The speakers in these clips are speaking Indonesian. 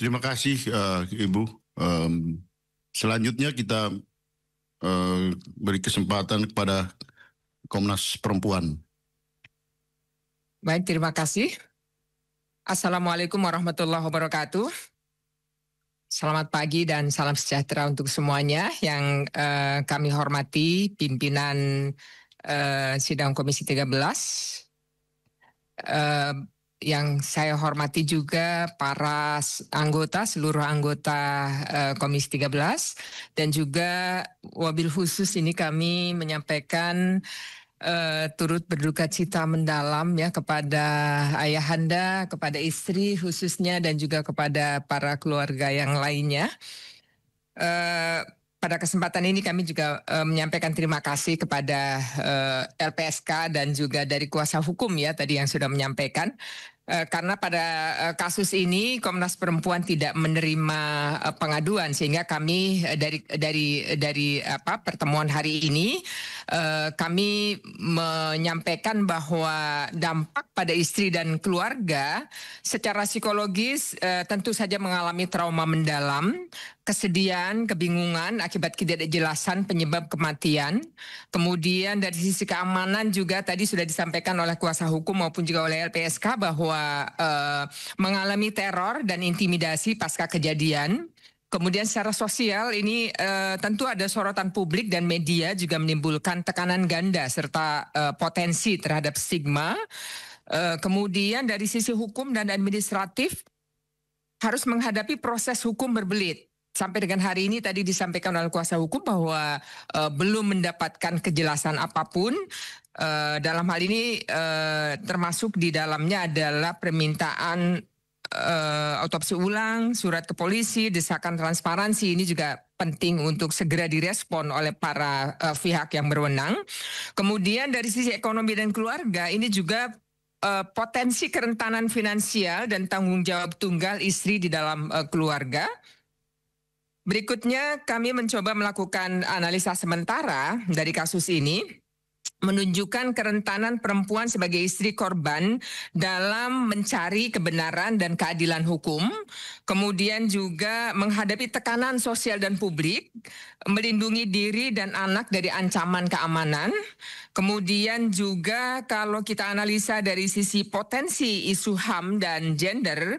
Terima kasih Ibu. Selanjutnya kita beri kesempatan kepada Komnas Perempuan. Baik, terima kasih. Assalamualaikum warahmatullahi wabarakatuh. Selamat pagi dan salam sejahtera untuk semuanya yang kami hormati pimpinan sidang Komisi 13. Yang saya hormati juga para anggota, seluruh anggota Komisi 13, dan juga wabil khusus ini kami menyampaikan turut berduka cita mendalam ya kepada ayahanda, kepada istri khususnya, dan juga kepada para keluarga yang lainnya. Pada kesempatan ini kami juga menyampaikan terima kasih kepada LPSK dan juga dari kuasa hukum ya tadi yang sudah menyampaikan. Karena pada kasus ini Komnas Perempuan tidak menerima pengaduan, sehingga kami dari pertemuan hari ini kami menyampaikan bahwa dampak pada istri dan keluarga secara psikologis tentu saja mengalami trauma mendalam, kesedihan, kebingungan akibat ketidakjelasan penyebab kematian. Kemudian dari sisi keamanan juga tadi sudah disampaikan oleh kuasa hukum maupun juga oleh LPSK bahwa mengalami teror dan intimidasi pasca kejadian. Kemudian secara sosial ini tentu ada sorotan publik dan media juga menimbulkan tekanan ganda serta potensi terhadap stigma. Kemudian dari sisi hukum dan administratif harus menghadapi proses hukum berbelit. Sampai dengan hari ini tadi disampaikan oleh kuasa hukum bahwa belum mendapatkan kejelasan apapun. Dalam hal ini termasuk di dalamnya adalah permintaan autopsi ulang, surat ke polisi, desakan transparansi. Ini juga penting untuk segera direspon oleh para pihak yang berwenang. Kemudian dari sisi ekonomi dan keluarga ini juga potensi kerentanan finansial dan tanggung jawab tunggal istri di dalam keluarga. Berikutnya kami mencoba melakukan analisa sementara dari kasus ini, menunjukkan kerentanan perempuan sebagai istri korban dalam mencari kebenaran dan keadilan hukum, kemudian juga menghadapi tekanan sosial dan publik, melindungi diri dan anak dari ancaman keamanan. Kemudian juga kalau kita analisa dari sisi potensi isu HAM dan gender,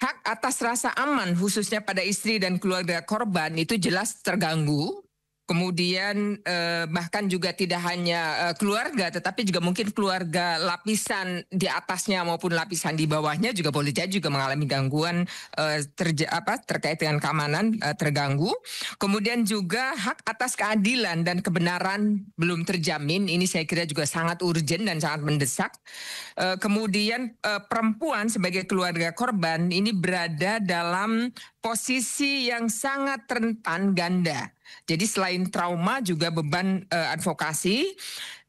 hak atas rasa aman khususnya pada istri dan keluarga korban itu jelas terganggu. Kemudian bahkan juga tidak hanya keluarga, tetapi juga mungkin keluarga lapisan di atasnya maupun lapisan di bawahnya juga boleh jadi juga mengalami gangguan terkait dengan keamanan terganggu. Kemudian juga hak atas keadilan dan kebenaran belum terjamin. Ini saya kira juga sangat urgent dan sangat mendesak. Kemudian perempuan sebagai keluarga korban ini berada dalam posisi yang sangat rentan ganda. Jadi selain trauma juga beban advokasi.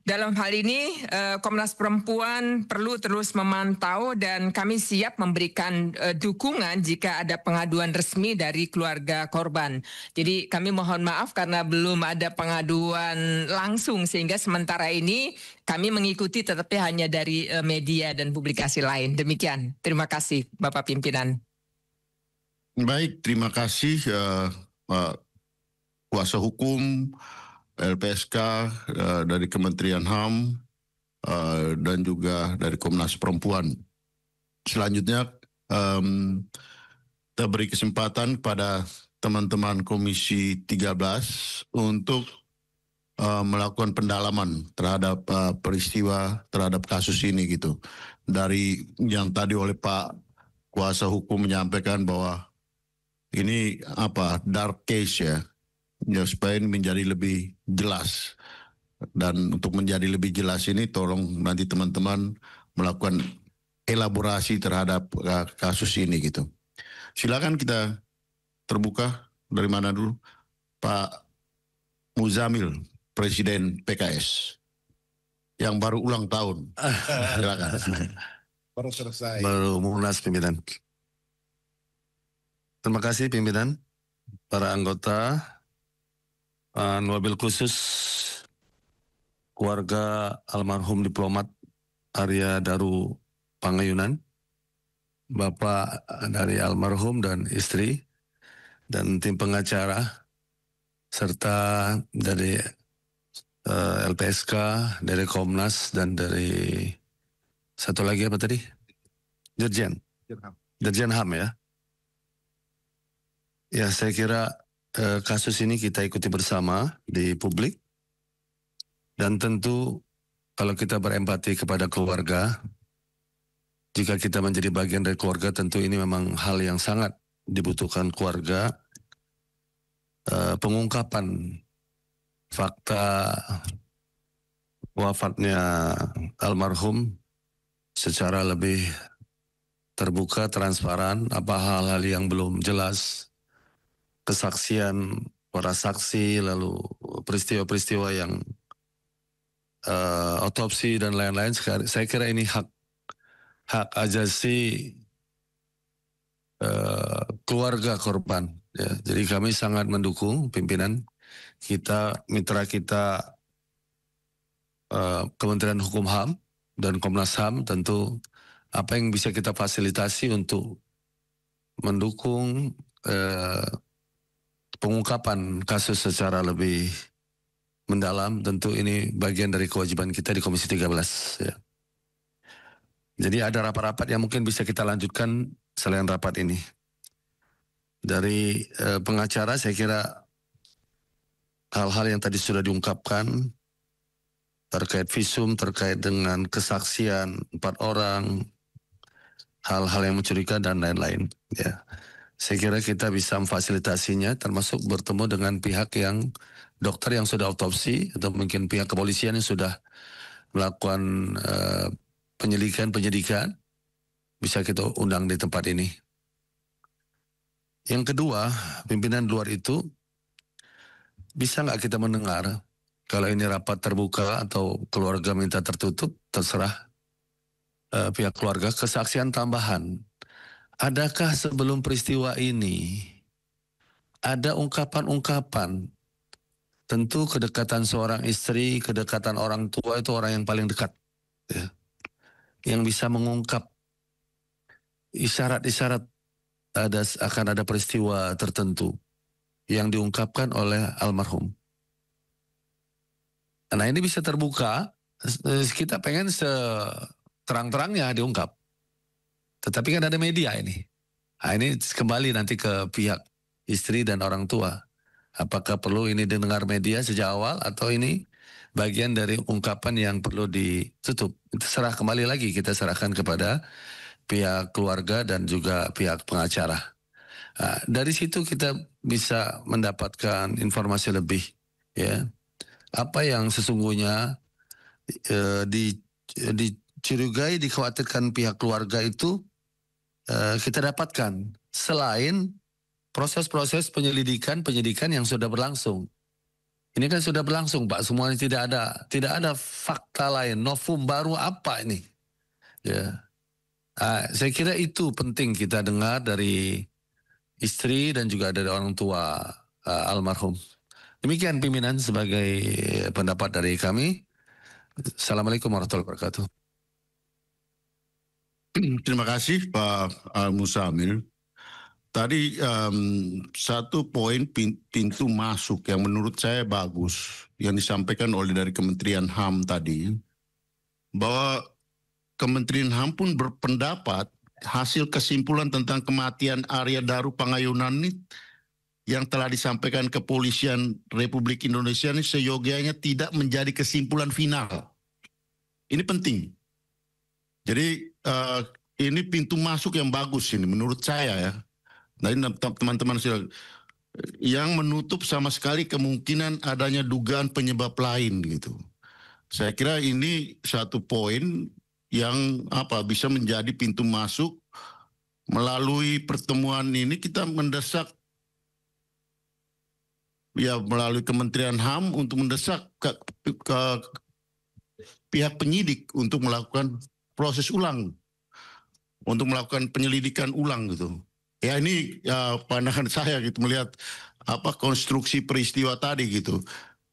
Dalam hal ini Komnas Perempuan perlu terus memantau dan kami siap memberikan dukungan jika ada pengaduan resmi dari keluarga korban. Jadi kami mohon maaf karena belum ada pengaduan langsung, sehingga sementara ini kami mengikuti tetapi hanya dari media dan publikasi lain. Demikian. Terima kasih Bapak Pimpinan. Baik, terima kasih Pak Kuasa Hukum, LPSK, dari Kementerian HAM, dan juga dari Komnas Perempuan. Selanjutnya kita beri kesempatan kepada teman-teman Komisi 13 untuk melakukan pendalaman terhadap peristiwa, terhadap kasus ini gitu. Dari yang tadi oleh Pak Kuasa Hukum menyampaikan bahwa ini dark case ya supaya ini menjadi lebih jelas. Dan untuk menjadi lebih jelas ini tolong nanti teman-teman melakukan elaborasi terhadap kasus ini gitu. Silakan kita terbuka. Dari mana dulu? Pak Muzamil, Presiden PKS yang baru ulang tahun. Silakan. Baru selesai. Baru munas pimpinan. Terima kasih pimpinan, para anggota, wabil khusus keluarga almarhum diplomat Arya Daru Pangayunan, Bapak dari almarhum dan istri dan tim pengacara serta dari LPSK, dari Komnas dan dari satu lagi apa tadi? Dirjen HAM ya. Ya, saya kira kasus ini kita ikuti bersama di publik dan tentu kalau kita berempati kepada keluarga, jika kita menjadi bagian dari keluarga, tentu ini memang hal yang sangat dibutuhkan keluarga. Pengungkapan fakta wafatnya almarhum secara lebih terbuka, transparan, apa hal-hal yang belum jelas, kesaksian para saksi, lalu peristiwa-peristiwa yang otopsi dan lain-lain. Saya kira ini hak ajasi keluarga korban. Ya. Jadi kami sangat mendukung pimpinan kita, mitra kita Kementerian Hukum HAM dan Komnas HAM, tentu apa yang bisa kita fasilitasi untuk mendukung pengungkapan kasus secara lebih mendalam, tentu ini bagian dari kewajiban kita di Komisi 13. Ya. Jadi ada rapat-rapat yang mungkin bisa kita lanjutkan selain rapat ini. Dari pengacara saya kira hal-hal yang tadi sudah diungkapkan terkait visum, terkait dengan kesaksian 4 orang, hal-hal yang mencurigakan dan lain-lain. Ya. Saya kira kita bisa memfasilitasinya, termasuk bertemu dengan pihak yang dokter yang sudah otopsi atau mungkin pihak kepolisian yang sudah melakukan penyidikan, bisa kita undang di tempat ini. Yang kedua, pimpinan luar itu, bisa nggak kita mendengar kalau ini rapat terbuka atau keluarga minta tertutup, terserah pihak keluarga, kesaksian tambahan. Adakah sebelum peristiwa ini ada ungkapan-ungkapan, tentu kedekatan seorang istri, kedekatan orang tua itu orang yang paling dekat, ya, yang bisa mengungkap isyarat-isyarat akan ada peristiwa tertentu yang diungkapkan oleh almarhum. Nah ini bisa terbuka, kita pengen seterang-terangnya diungkap. Tetapi kan ada media ini. Nah ini kembali nanti ke pihak istri dan orang tua. Apakah perlu ini didengar media sejak awal atau ini bagian dari ungkapan yang perlu ditutup. Serah kembali lagi, kita serahkan kepada pihak keluarga dan juga pihak pengacara. Nah, dari situ kita bisa mendapatkan informasi lebih, ya. Apa yang sesungguhnya dicurigai, dikhawatirkan pihak keluarga itu kita dapatkan selain proses-proses penyidikan yang sudah berlangsung. Ini kan sudah berlangsung, Pak. Semuanya tidak ada fakta lain, novum baru apa ini? Ya. Saya kira itu penting kita dengar dari istri dan juga dari orang tua almarhum. Demikian pimpinan sebagai pendapat dari kami. Assalamualaikum warahmatullahi wabarakatuh. Terima kasih Pak Musamil. Tadi satu poin pintu masuk yang menurut saya bagus yang disampaikan oleh dari Kementerian HAM tadi, bahwa Kementerian HAM pun berpendapat hasil kesimpulan tentang kematian Arya Daru Pangayunan ini yang telah disampaikan Kepolisian Republik Indonesia ini seyogianya tidak menjadi kesimpulan final. Ini penting. Jadi ini pintu masuk yang bagus ini menurut saya ya. Nah ini teman-teman yang menutup sama sekali kemungkinan adanya dugaan penyebab lain gitu. Saya kira ini satu poin yang bisa menjadi pintu masuk. Melalui pertemuan ini kita mendesak ya melalui Kementerian HAM untuk mendesak ke pihak penyidik untuk melakukan proses ulang, untuk melakukan penyelidikan ulang gitu. Ya ini ya pandangan saya gitu melihat konstruksi peristiwa tadi gitu.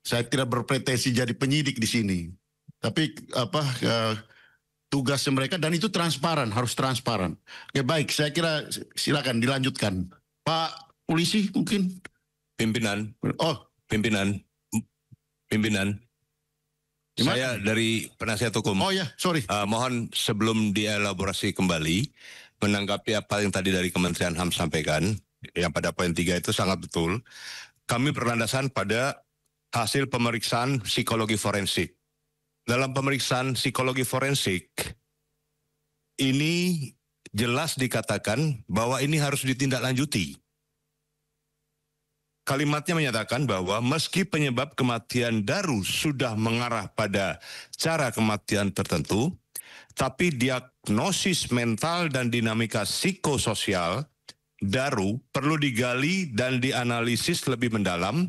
Saya tidak berpretensi jadi penyidik di sini. Tapi tugasnya mereka dan itu transparan, harus transparan. Oke, baik, saya kira silakan dilanjutkan. Pak Polisi mungkin. Pimpinan, Oh, pimpinan. Gimana? Saya dari penasihat hukum. oh ya, sorry. Mohon sebelum dielaborasi kembali, menanggapi apa yang tadi dari Kementerian HAM sampaikan, yang pada poin 3 itu sangat betul. Kami berlandasan pada hasil pemeriksaan psikologi forensik. Dalam pemeriksaan psikologi forensik, ini jelas dikatakan bahwa ini harus ditindaklanjuti. Kalimatnya menyatakan bahwa meski penyebab kematian Daru sudah mengarah pada cara kematian tertentu, tapi diagnosis mental dan dinamika psikososial Daru perlu digali dan dianalisis lebih mendalam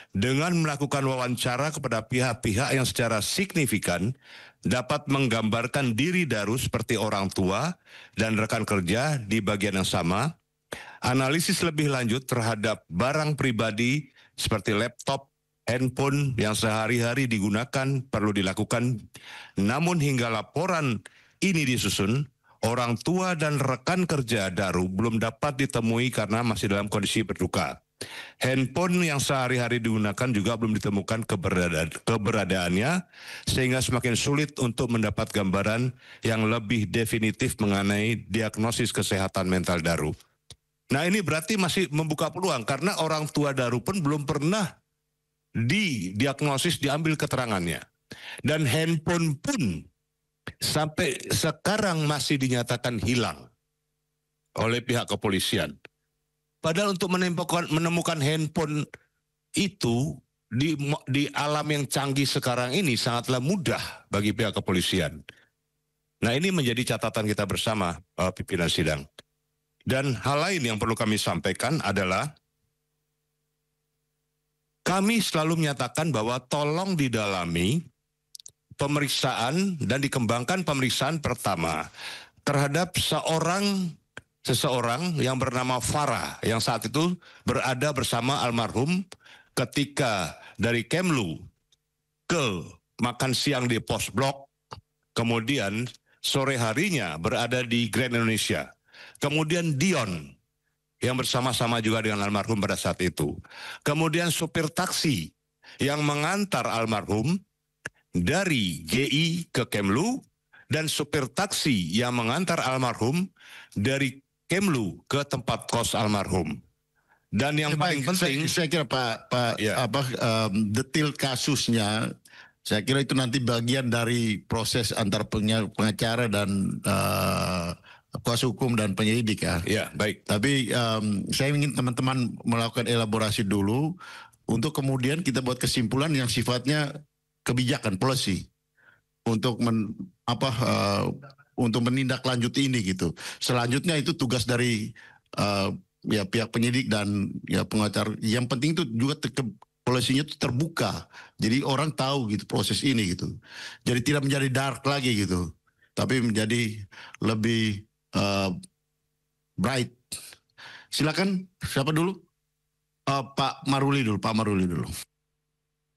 dengan melakukan wawancara kepada pihak-pihak yang secara signifikan dapat menggambarkan diri Daru seperti orang tua dan rekan kerja di bagian yang sama. Analisis lebih lanjut terhadap barang pribadi seperti laptop, handphone yang sehari-hari digunakan perlu dilakukan. Namun hingga laporan ini disusun, orang tua dan rekan kerja Daru belum dapat ditemui karena masih dalam kondisi berduka. Handphone yang sehari-hari digunakan juga belum ditemukan keberadaannya, sehingga semakin sulit untuk mendapat gambaran yang lebih definitif mengenai diagnosis kesehatan mental Daru. Nah, ini berarti masih membuka peluang karena orang tua Daru pun belum pernah didiagnosis, diambil keterangannya. Dan handphone pun sampai sekarang masih dinyatakan hilang oleh pihak kepolisian. Padahal untuk menemukan handphone itu di alam yang canggih sekarang ini sangatlah mudah bagi pihak kepolisian. Nah, ini menjadi catatan kita bersama, pimpinan sidang. Dan hal lain yang perlu kami sampaikan adalah kami selalu menyatakan bahwa tolong didalami pemeriksaan dan dikembangkan pemeriksaan pertama terhadap seseorang yang bernama Farah yang saat itu berada bersama almarhum ketika dari Kemlu ke makan siang di Pos Blok, kemudian sore harinya berada di Grand Indonesia. Kemudian Dion yang bersama-sama juga dengan almarhum pada saat itu. Kemudian supir taksi yang mengantar almarhum dari GI ke Kemlu dan supir taksi yang mengantar almarhum dari Kemlu ke tempat kos almarhum. Dan yang paling penting, saya kira detail kasusnya, saya kira itu nanti bagian dari proses antar pengacara dan kuasa hukum dan penyelidik ya. Ya, baik. Tapi saya ingin teman-teman melakukan elaborasi dulu untuk kemudian kita buat kesimpulan yang sifatnya kebijakan policy untuk untuk menindaklanjuti ini gitu. Selanjutnya itu tugas dari ya pihak penyidik dan ya pengacara. Yang penting itu juga polisinya itu terbuka. Jadi orang tahu gitu proses ini gitu. Jadi tidak menjadi dark lagi gitu. Tapi menjadi lebih bright. Silakan siapa dulu? Pak Maruli dulu.